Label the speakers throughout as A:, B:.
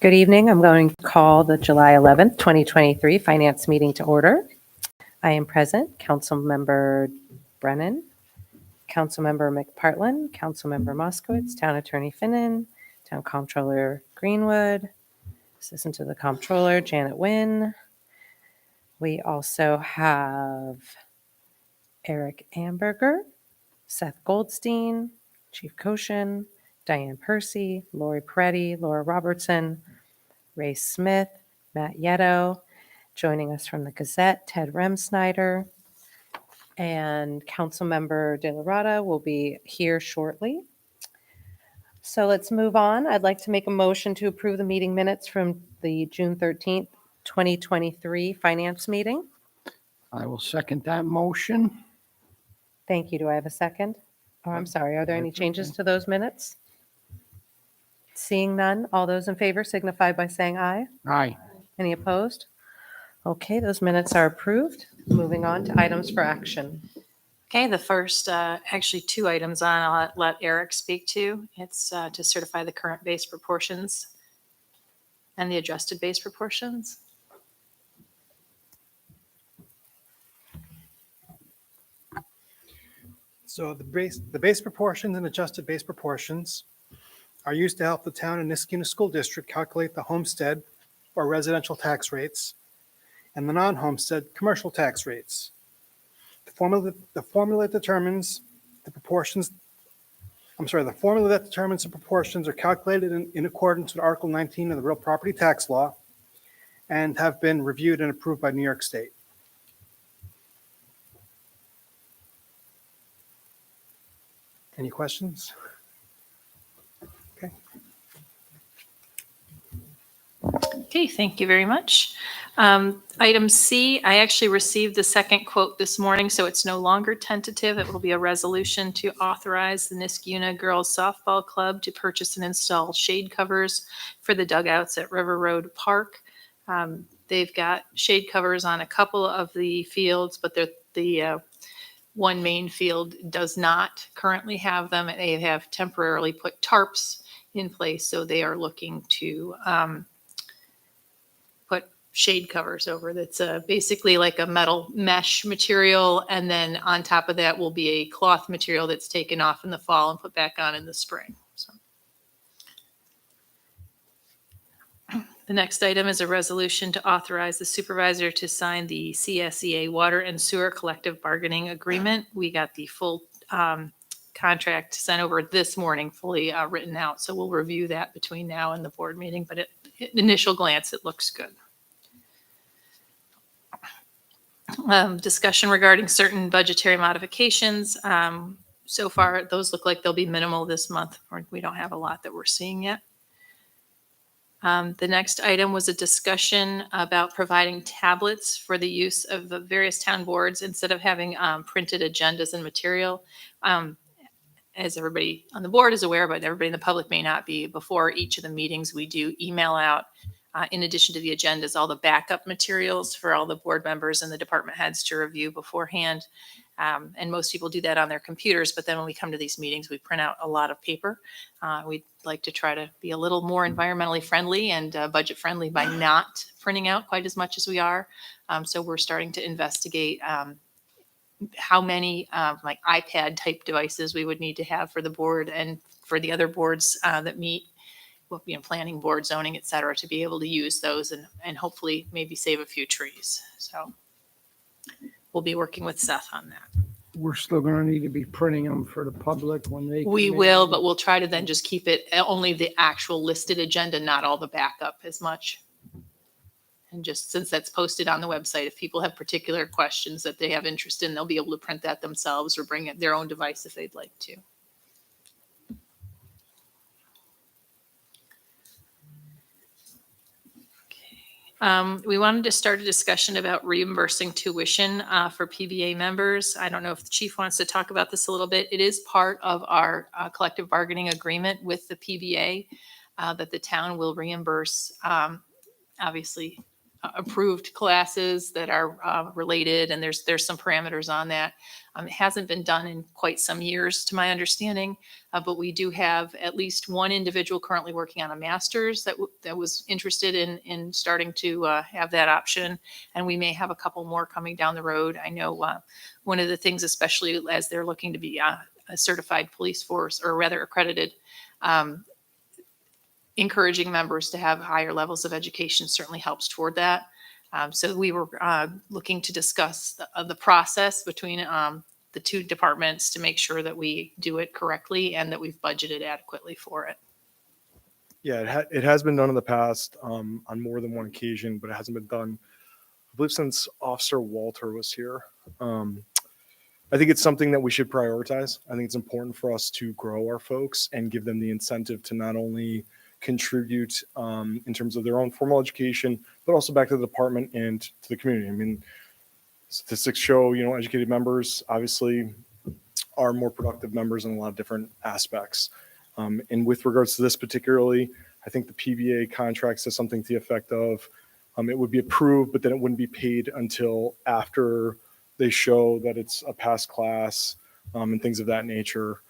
A: Good evening. I'm going to call the July 11th, 2023 Finance Meeting to order. I am present, Councilmember Brennan, Councilmember McPartlin, Councilmember Moskowitz, Town Attorney Finnan, Town Comptroller Greenwood, Assistant to the Comptroller Janet Wynn. We also have Eric Amberger, Seth Goldstein, Chief Koshin, Diane Percy, Lori Peretti, Laura Robertson, Ray Smith, Matt Yetto, joining us from the Gazette, Ted Remsnyder, and Councilmember De La Rada will be here shortly. So let's move on. I'd like to make a motion to approve the meeting minutes from the June 13th, 2023 Finance meeting.
B: I will second that motion.
A: Thank you. Do I have a second? Oh, I'm sorry. Are there any changes to those minutes? Seeing none, all those in favor signify by saying aye.
B: Aye.
A: Any opposed? Okay, those minutes are approved. Moving on to items for action.
C: Okay, the first, actually two items on, I'll let Eric speak to. It's to certify the current base proportions and the adjusted base proportions.
D: So the base proportions and adjusted base proportions are used to help the town and Niskuna School District calculate the homestead or residential tax rates and the non-homestead commercial tax rates. The formula that determines the proportions are calculated in accordance with Article 19 of the Real Property Tax Law and have been reviewed and approved by New York State. Any questions? Okay.
C: Okay, thank you very much. Item C, I actually received the second quote this morning, so it's no longer tentative. It will be a resolution to authorize the Niskuna Girls Softball Club to purchase and install shade covers for the dugouts at River Road Park. They've got shade covers on a couple of the fields, but the one main field does not currently have them. They have temporarily put tarps in place, so they are looking to put shade covers over. That's basically like a metal mesh material, and then on top of that will be a cloth material that's taken off in the fall and put back on in the spring. So. The next item is a resolution to authorize the supervisor to sign the CSEA Water and Sewer Collective Bargaining Agreement. We got the full contract sent over this morning, fully written out. So we'll review that between now and the board meeting, but at initial glance, it looks good. Discussion regarding certain budgetary modifications. So far, those look like they'll be minimal this month. We don't have a lot that we're seeing yet. The next item was a discussion about providing tablets for the use of the various town boards instead of having printed agendas and material. As everybody on the board is aware, but everybody in the public may not be, before each of the meetings, we do email out, in addition to the agendas, all the backup materials for all the board members and the department heads to review beforehand. And most people do that on their computers, but then when we come to these meetings, we print out a lot of paper. We'd like to try to be a little more environmentally friendly and budget friendly by not printing out quite as much as we are. So we're starting to investigate how many like iPad type devices we would need to have for the board and for the other boards that meet, planning board, zoning, et cetera, to be able to use those and hopefully maybe save a few trees. So we'll be working with Seth on that.
B: We're still going to need to be printing them for the public when they
C: We
B: come in.
C: will, but we'll try to then just keep it only the actual listed agenda, not all the backup as much. And just since that's posted on the website, if people have particular questions that they have interest in, they'll be able to print that themselves or bring their own device if they'd like to. We wanted to start a discussion about reimbursing tuition for PBA members. I don't know if the chief wants to talk about this a little bit. It is part of our collective bargaining agreement with the PBA that the town will reimburse, obviously, approved classes that are related, and there's some parameters on that. It hasn't been done in quite some years, to my understanding, but we do have at least one individual currently working on a master's that was interested in starting to have that option, and we may have a couple more coming down the road. I know one of the things, especially as they're looking to be a certified police force, or rather accredited, encouraging members to have higher levels of education certainly helps toward that. So we were looking to discuss the process between the two departments to make sure that we do it correctly and that we've budgeted adequately for it.
E: Yeah, it has been done in the past on more than one occasion, but it hasn't been done, I believe, since Officer Walter was here. I think it's something that we should prioritize. I think it's important for us to grow our folks and give them the incentive to not only contribute in terms of their own formal education, but also back to the department and to the community. I mean, statistics show, educated members obviously are more productive members in a lot of different aspects. And with regards to this particularly, I think the PBA contract says something to the effect of it would be approved, but then it wouldn't be paid until after they show that it's a past class and things of that nature.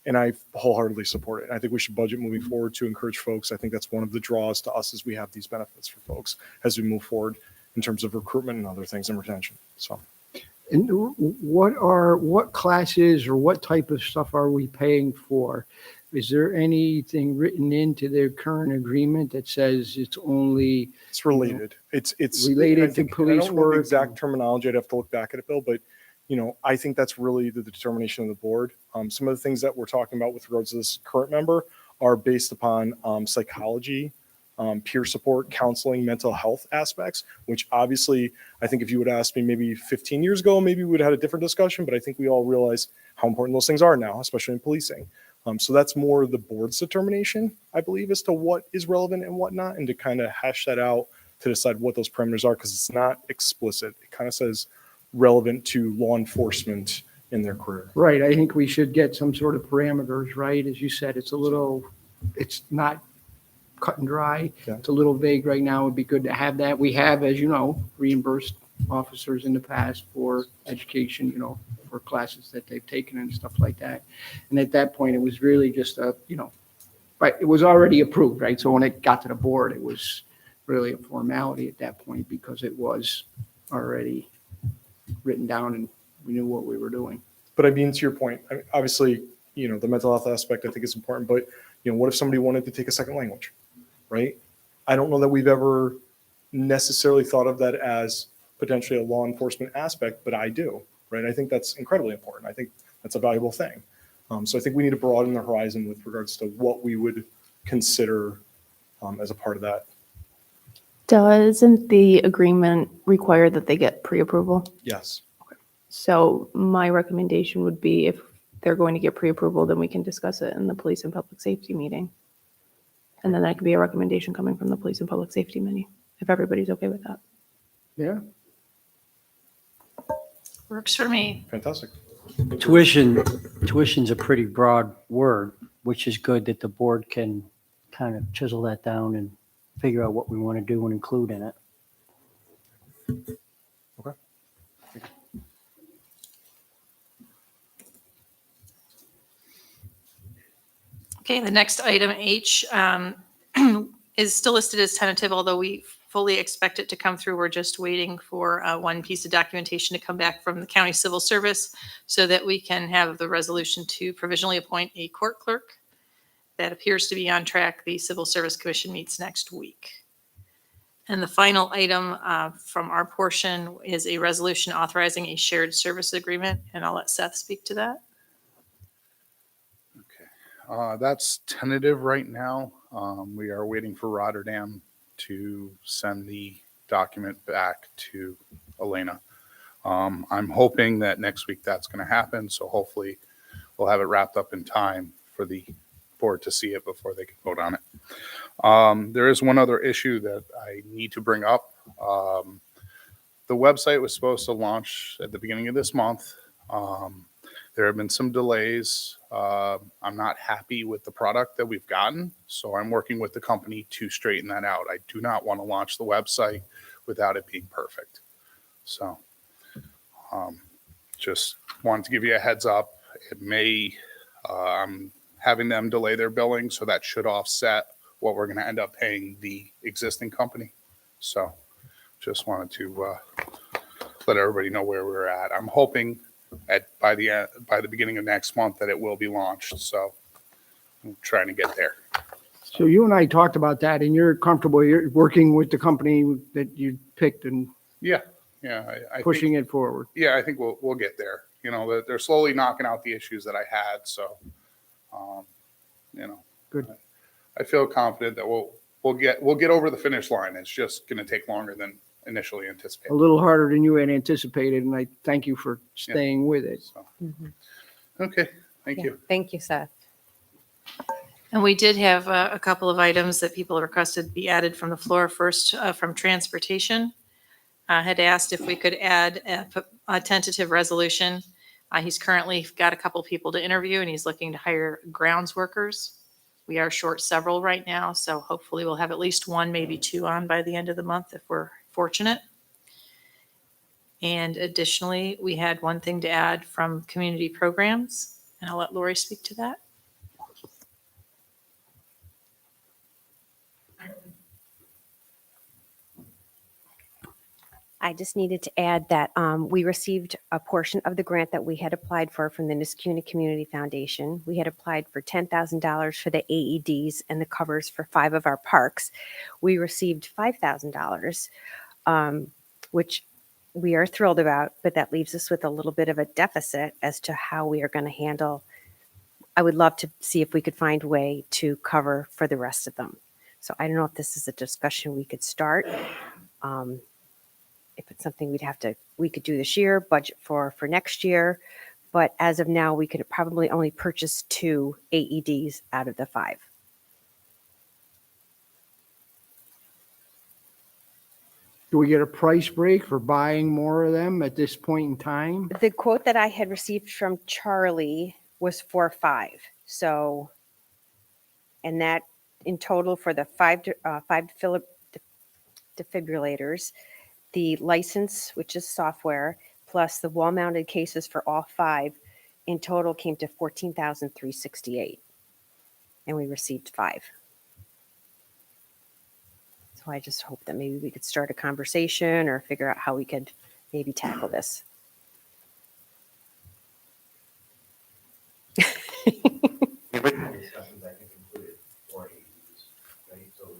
E: And I wholeheartedly support it. I think we should budget moving forward to encourage folks. I think that's one of the draws to us, as we have these benefits for folks as we move forward in terms of recruitment and other things and retention. So,
B: And what classes or what type of stuff are we paying for? Is there anything written into their current agreement that says it's only
E: it's related. It's
B: related
E: I think-
B: to police
E: I don't know the
B: work?
E: exact terminology. I'd have to look back at it, Bill, but I think that's really the determination of the board. Some of the things that we're talking about with regards to this current member are based upon psychology, peer support, counseling, mental health aspects, which obviously I think if you would ask me maybe 15 years ago, maybe we would have had a different discussion, but I think we all realize how important those things are now, especially in policing. So that's more the board's determination, I believe, as to what is relevant and what not, and to kind of hash that out to decide what those parameters are, because it's not explicit. It kind of says relevant to law enforcement in their career.
B: Right, I think we should get some sort of parameters, right? As you said, it's not cut and dry.
E: Yeah.
B: It's a little vague right now. It'd be good to have that. We have, as you know, reimbursed officers in the past for education, for classes that they've taken and stuff like that. And at that point, it was really just but it was already approved, right? So when it got to the board, it was really a formality at that point because it was already written down and we knew what we were doing.
E: But I mean, to your point, obviously, the mental health aspect I think is important, but what if somebody wanted to take a second language, right? I don't know that we've ever necessarily thought of that as potentially a law enforcement aspect, but I do, right? I think that's incredibly important. I think that's a valuable thing. So I think we need to broaden the horizon with regards to what we would consider as a part of that.
F: Doesn't the agreement require that they get pre-approval?
E: Yes.
F: So my recommendation would be if they're going to get pre-approval, then we can discuss it in the police and public safety meeting. And then that could be a recommendation coming from the police and public safety meeting, if everybody's okay with that.
B: Yeah.
C: Works for me.
E: Fantastic.
G: Tuition's a pretty broad word, which is good that the board can kind of chisel that down and figure out what we want to do and include in it.
E: Okay.
C: Okay, the next item, H, is still listed as tentative, although we fully expect it to come through. We're just waiting for one piece of documentation to come back from the county civil service so that we can have the resolution to provisionally appoint a court clerk. That appears to be on track. The Civil Service Commission meets next week. And the final item from our portion is a resolution authorizing a shared service agreement, and I'll let Seth speak to that.
H: That's tentative right now. We are waiting for Rotterdam to send the document back to Elena. I'm hoping that next week that's going to happen. So hopefully we'll have it wrapped up in time for the board to see it before they can vote on it. There is one other issue that I need to bring up. The website was supposed to launch at the beginning of this month. There have been some delays. I'm not happy with the product that we've gotten, so I'm working with the company to straighten that out. I do not want to launch the website without it being perfect. So just wanted to give you a heads up. It may, I'm having them delay their billing, so that should offset what we're going to end up paying the existing company. So just wanted to let everybody know where we're at. I'm hoping by the beginning of next month that it will be launched. So I'm trying to get there.
B: So you and I talked about that, and you're comfortable, you're working with the company that you picked and
H: Yeah, I
B: pushing
H: think,
B: it forward.
H: yeah, I think we'll get there. You know, they're slowly knocking out the issues that I had. So, you know,
B: Good.
H: I feel confident that we'll get over the finish line. It's just going to take longer than initially
B: A
H: anticipated.
B: little harder than you had anticipated, and I thank you for staying with it.
H: So,
A: Mhm.
H: okay, thank
A: Yeah.
H: you.
A: Thank you, Seth.
C: And we did have a couple of items that people requested be added from the floor. First, from transportation. Had asked if we could add a tentative resolution. He's currently got a couple people to interview, and he's looking to hire grounds workers. We are short several right now, so hopefully we'll have at least one, maybe two on by the end of the month if we're fortunate. And additionally, we had one thing to add from community programs, and I'll let Lori speak to that.
I: I just needed to add that we received a portion of the grant that we had applied for from the Niskuna Community Foundation. We had applied for $10,000 for the AEDs and the covers for 5 of our parks. We received $5,000, which we are thrilled about, but that leaves us with a little bit of a deficit as to how we are going to handle. I would love to see if we could find a way to cover for the rest of them. So I don't know if this is a discussion we could start. If it's something we could do this year, budget for next year. But as of now, we could probably only purchase 2 AEDs out of the 5.
B: Do we get a price break for buying more of them at this point in time?
I: The quote that I had received from Charlie was for 5. So, and that in total for the 5 defibrillators, the license, which is software, plus the wall-mounted cases for all 5, in total came to $14,368, and we received 5. So I just hope that maybe we could start a conversation or figure out how we could maybe tackle this.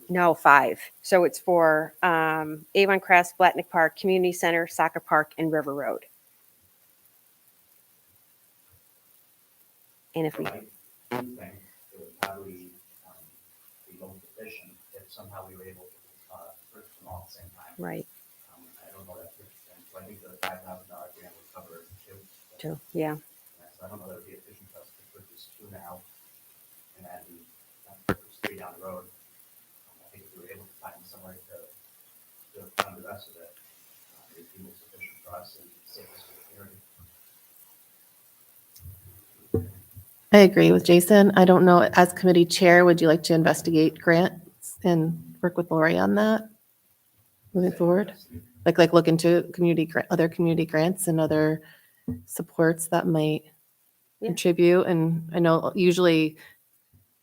I: No, 5. So it's for Avon Crest, Blatnick Park, Community Center, Soccer Park, and River Road. And if we,
J: I do think it would probably be most efficient if somehow we were able to purchase them all at the same time.
I: right,
J: I don't know that, so I think the $5,000 grant would cover 2.
I: too, yeah.
J: So I don't know that it would be efficient for us to purchase 2 now and then purchase 3 down the road. I think if we were able to find somewhere to fund the rest of it, it would be most efficient for us and save us for the community.
F: I agree with Jason. I don't know, as committee chair, would you like to investigate grants and work with Lori on that moving forward? Like look into other community grants and other supports that might
I: Yeah.
F: contribute. And I know usually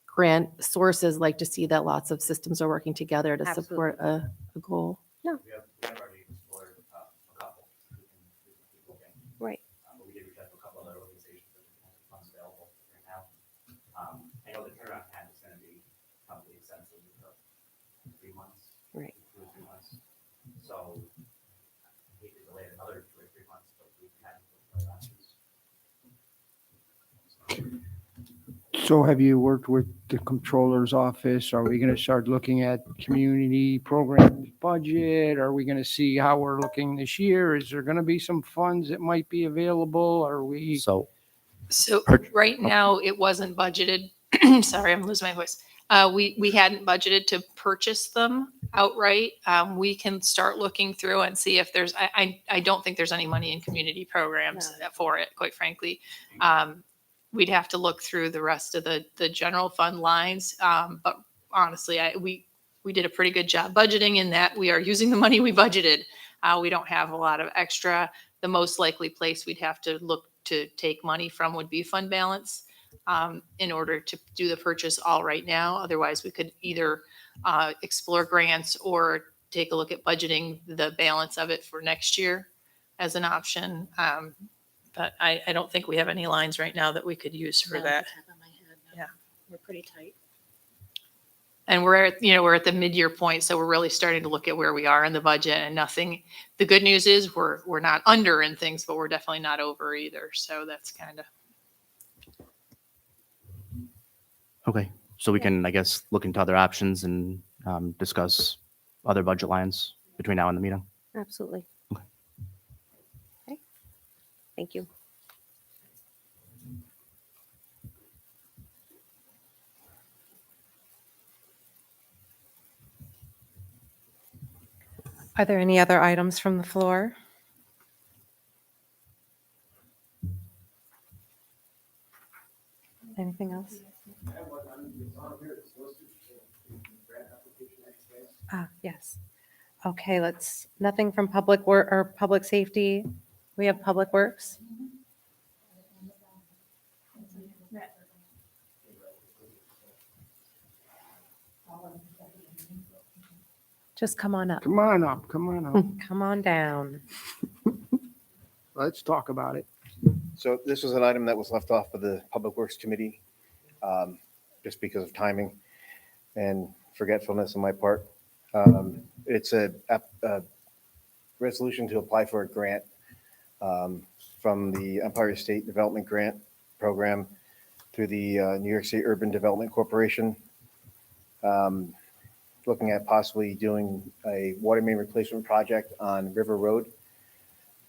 F: grant sources like to see that lots of systems are working together to support a goal.
J: We have already explored a couple. We can keep looking.
I: Right.
J: But we did reach out to a couple other organizations that have funds available right now. I know the turnaround time is going to be probably extensive, 3 months.
I: Right.
J: 2 or 3 months. So I hate to delay it another 2 or 3 months, but we've had other options.
B: So have you worked with the controller's office? Are we going to start looking at community program budget? Are we going to see how we're looking this year? Is there going to be some funds that might be available? Are we?
G: So
C: So right now, it wasn't budgeted. Sorry, I'm losing my voice. We hadn't budgeted to purchase them outright. We can start looking through and see if there's, I don't think there's any money in community programs for it, quite frankly. We'd have to look through the rest of the general fund lines. But honestly, we did a pretty good job budgeting in that we are using the money we budgeted. We don't have a lot of extra. The most likely place we'd have to look to take money from would be fund balance in order to do the purchase all right now. Otherwise, we could either explore grants or take a look at budgeting the balance of it for next year as an option. But I don't think we have any lines right now that we could use for that. Yeah.
K: We're pretty tight.
C: And we're at the mid-year point, so we're really starting to look at where we are in the budget and nothing. The good news is we're not under in things, but we're definitely not over either. So that's kind of.
L: Okay, so we can, I guess, look into other options and discuss other budget lines between now and the meeting.
I: Absolutely. Okay. Thank you.
A: Are there any other items from the floor? Anything else? Yes. Okay, nothing from public work or public safety. We have public works. Just come on up.
B: Come on up, come on up.
A: Come on down.
B: Let's talk about it.
M: So this was an item that was left off of the Public Works Committee, just because of timing and forgetfulness on my part. It's a resolution to apply for a grant from the Empire State Development Grant Program through the New York State Urban Development Corporation. Looking at possibly doing a water main replacement project on River Road.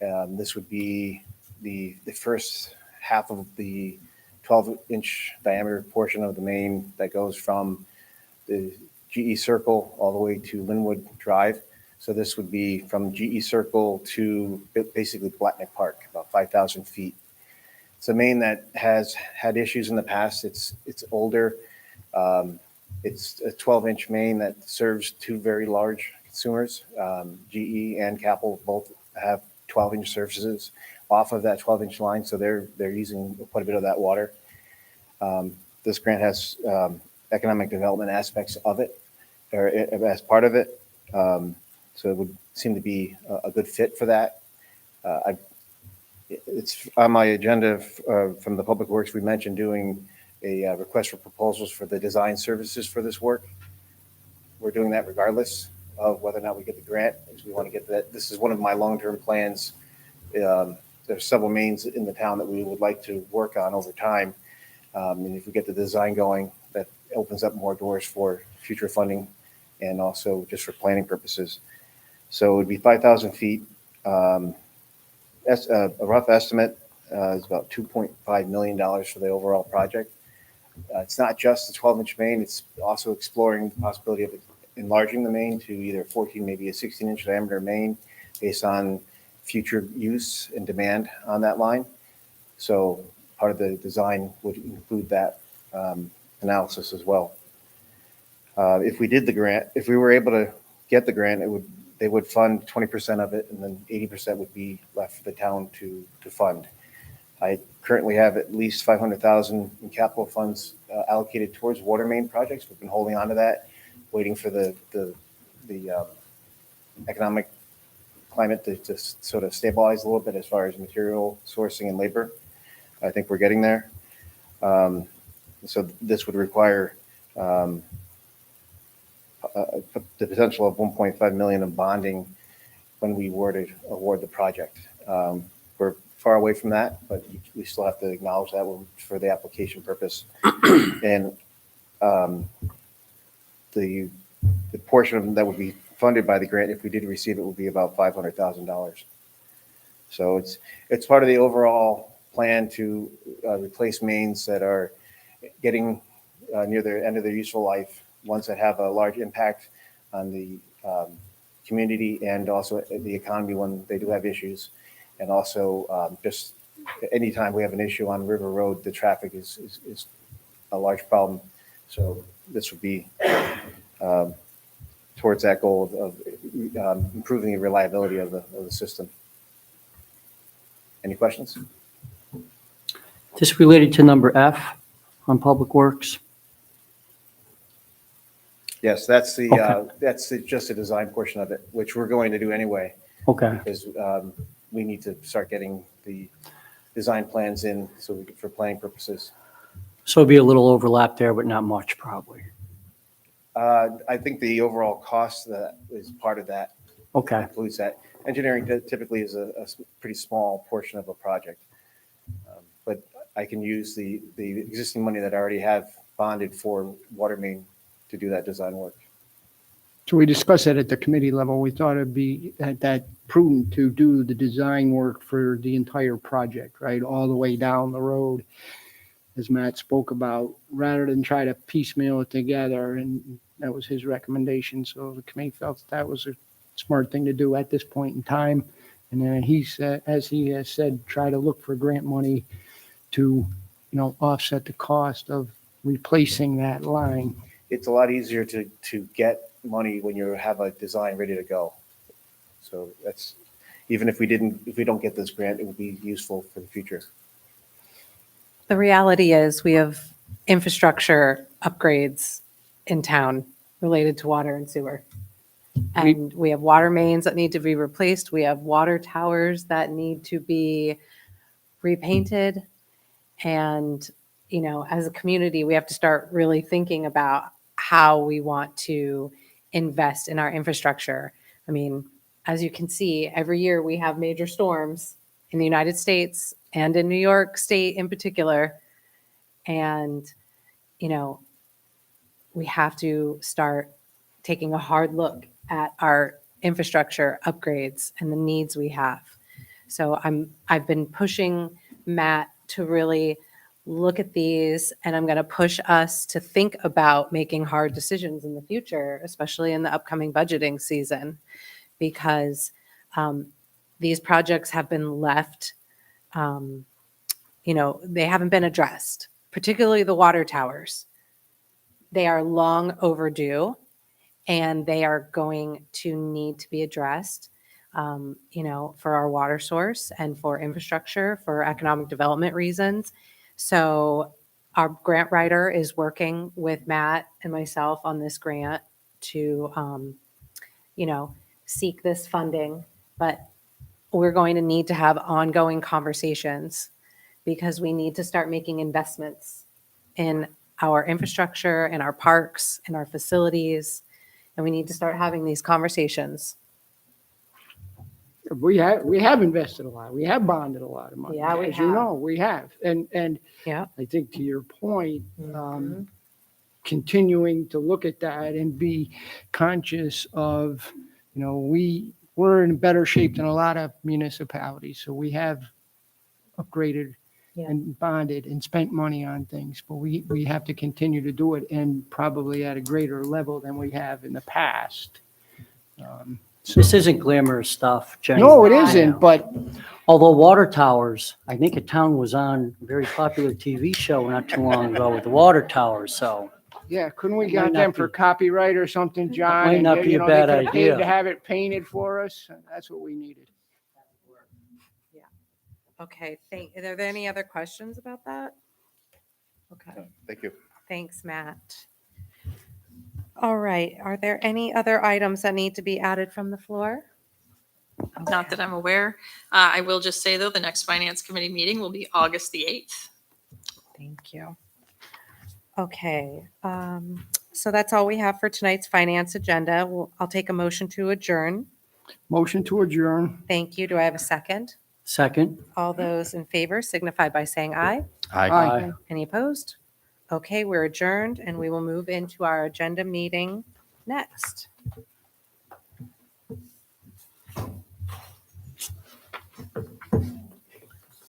M: This would be the first half of the 12-inch diameter portion of the main that goes from the GE Circle all the way to Linwood Drive. So this would be from GE Circle to basically Blatnick Park, about 5,000 feet. It's a main that has had issues in the past. It's older. It's a 12-inch main that serves two very large consumers. GE and Capel both have 12-inch services off of that 12-inch line, so they're using quite a bit of that water. This grant has economic development aspects of it, or as part of it, so it would seem to be a good fit for that. It's on my agenda from the Public Works. We mentioned doing a request for proposals for the design services for this work. We're doing that regardless of whether or not we get the grant, because we want to get that. This is one of my long-term plans. There's several mains in the town that we would like to work on over time. And if we get the design going, that opens up more doors for future funding and also just for planning purposes. So it would be 5,000 feet. That's a rough estimate is about $2.5 million for the overall project. It's not just the 12-inch main. It's also exploring the possibility of enlarging the main to either 14, maybe a 16-inch diameter main based on future use and demand on that line. So part of the design would include that analysis as well. If we did the grant, if we were able to get the grant, they would fund 20% of it, and then 80% would be left for the town to fund. I currently have at least $500,000 in capital funds allocated towards water main projects. We've been holding on to that, waiting for the economic climate to sort of stabilize a little bit as far as material sourcing and labor. I think we're getting there. So this would require the potential of $1.5 million in bonding when we were to award the project. We're far away from that, but we still have to acknowledge that for the application purpose. And the portion that would be funded by the grant, if we did receive it, would be about $500,000. So it's part of the overall plan to replace mains that are getting near their end of their useful life, ones that have a large impact on the community and also the economy when they do have issues. And also just anytime we have an issue on River Road, the traffic is a large problem. So this would be towards that goal of improving the reliability of the system. Any questions?
G: This related to number F on Public Works.
M: Yes, that's the,
G: Okay.
M: just the design portion of it, which we're going to do anyway,
G: Okay,
M: because we need to start getting the design plans in so we for planning purposes.
G: so it'd be a little overlap there, but not much probably.
M: I think the overall cost that is part of that
G: Okay,
M: includes that. Engineering typically is a pretty small portion of a project. But I can use the existing money that I already have bonded for water main to do that design work.
B: So we discussed that at the committee level. We thought it'd be that prudent to do the design work for the entire project, right? All the way down the road, as Matt spoke about, rather than try to piecemeal it together. And that was his recommendation. So the committee felt that was a smart thing to do at this point in time. And then he said, as he has said, try to look for grant money to, offset the cost of replacing that line.
M: It's a lot easier to get money when you have a design ready to go. So that's, even if we don't get this grant, it would be useful for the future.
A: The reality is we have infrastructure upgrades in town related to water and sewer. And we have water mains that need to be replaced. We have water towers that need to be repainted. And, as a community, we have to start really thinking about how we want to invest in our infrastructure. I mean, as you can see, every year we have major storms in the United States and in New York State in particular. And, we have to start taking a hard look at our infrastructure upgrades and the needs we have. So I've been pushing Matt to really look at these, and I'm going to push us to think about making hard decisions in the future, especially in the upcoming budgeting season, because these projects have been left, they haven't been addressed, particularly the water towers. They are long overdue, and they are going to need to be addressed, for our water source and for infrastructure, for economic development reasons. So our grant writer is working with Matt and myself on this grant to, seek this funding. But we're going to need to have ongoing conversations because we need to start making investments in our infrastructure, in our parks, in our facilities, and we need to start having these conversations.
B: We have invested a lot. We have bonded a lot of money.
A: Yeah, we
B: as you
A: have.
B: know, we have. And
A: Yeah.
B: I think to your point,
A: Mhm.
B: continuing to look at that and be conscious of, we're in better shape than a lot of municipalities. So we have upgraded
A: Yeah.
B: and bonded and spent money on things, but we have to continue to do it and probably at a greater level than we have in the past.
G: this isn't glamorous stuff, Jenny.
B: No, it isn't, but
G: Although water towers, I think a town was on a very popular TV show not too long ago with the water towers, so.
B: yeah, couldn't we
G: Might
B: got
G: not
B: them
G: be-
B: for copyright or something, John?
G: Might
B: And,
G: not be a
B: they
G: bad
B: could've paid
G: idea.
B: to have it painted for us. That's what we needed.
A: Okay, are there any other questions about that? Okay,
M: Thank you.
A: thanks, Matt. All right, are there any other items that need to be added from the floor?
C: Not that I'm aware. I will just say, though, the next Finance Committee meeting will be August the 8th.
A: Thank you. Okay, so that's all we have for tonight's finance agenda. I'll take a motion to adjourn.
B: Motion to adjourn.
A: Thank you. Do I have a second?
G: Second?
A: All those in favor signify by saying aye.
B: Aye.
A: Any opposed? Okay, we're adjourned and we will move into our agenda meeting next.